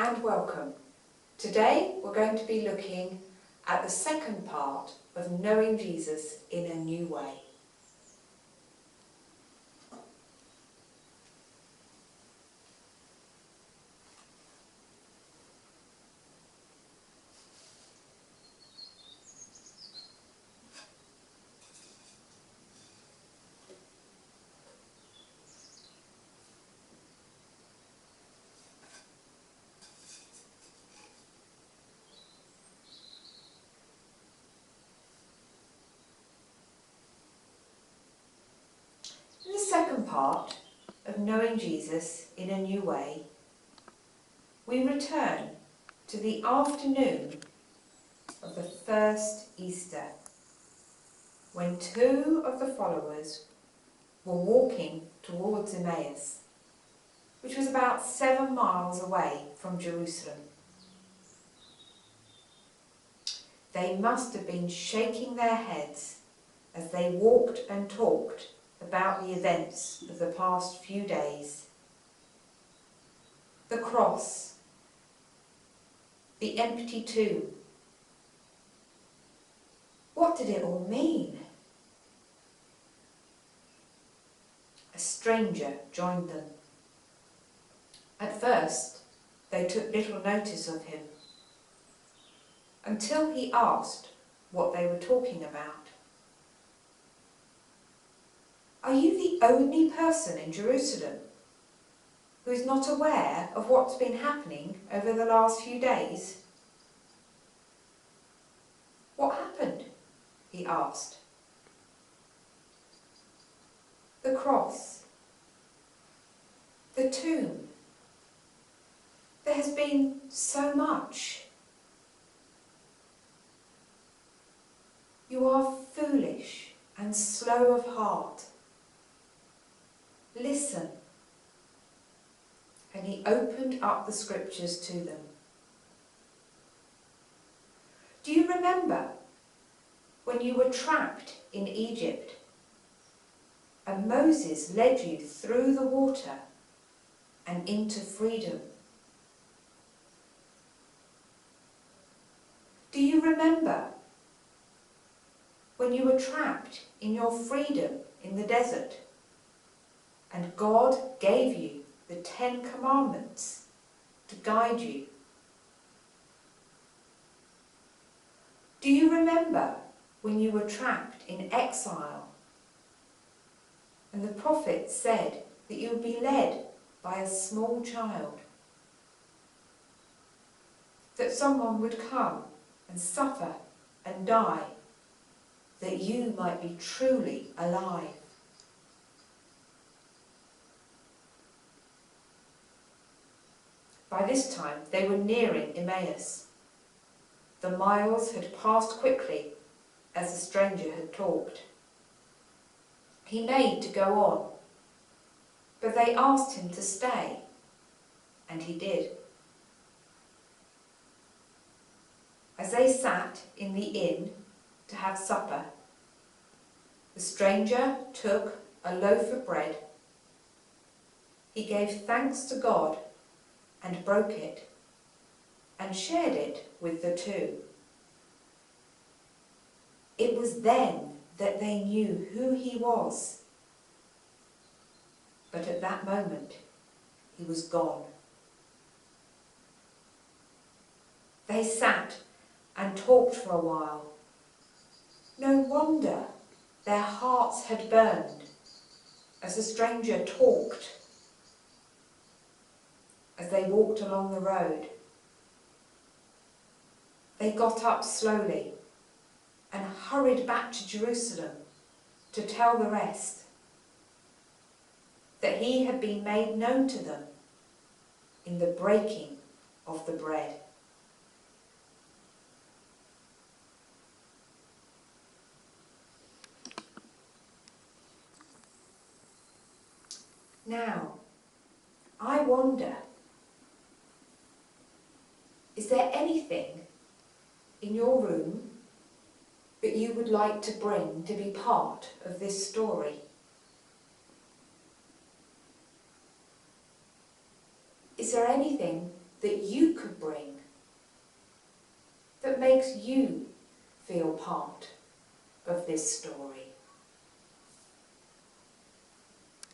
and welcome. Today we're going to be looking at the second part of knowing Jesus in a new way. In the second part of knowing Jesus in a new way, we return to the afternoon of the first Easter, when two of the followers were walking towards Emmaus, which was about 7 miles away from Jerusalem. They must have been shaking their heads as they walked and talked about the events of the past few days. The cross, the empty tomb. What did it all mean? A stranger joined them. At first, they took little notice of him, until he asked what they were talking about. Are you the only person in Jerusalem who is not aware of what's been happening over the last few days? What happened? He asked. The cross. The tomb. There has been so much. You are foolish and slow of heart. Listen. And he opened up the scriptures to them. Do you remember when you were trapped in Egypt and Moses led you through the water and into freedom? Do you remember when you were trapped in your freedom in the desert and God gave you the 10 Commandments to guide you? Do you remember when you were trapped in exile and the prophet said that you would be led by a small child? That someone would come and suffer and die, that you might be truly alive? By this time they were nearing Emmaus. The miles had passed quickly as the stranger had talked. He made to go on, but they asked him to stay, and he did. As they sat in the inn to have supper, the stranger took a loaf of bread. He gave thanks to God and broke it and shared it with the two. It was then that they knew who he was. But at that moment, he was gone. They sat and talked for a while. No wonder their hearts had burned as the stranger talked. As they walked along the road, they got up slowly and hurried back to Jerusalem to tell the rest that he had been made known to them in the breaking of the bread. Now, I wonder, is there anything in your room that you would like to bring to be part of this story? Is there anything that you could bring that makes you feel part of this story?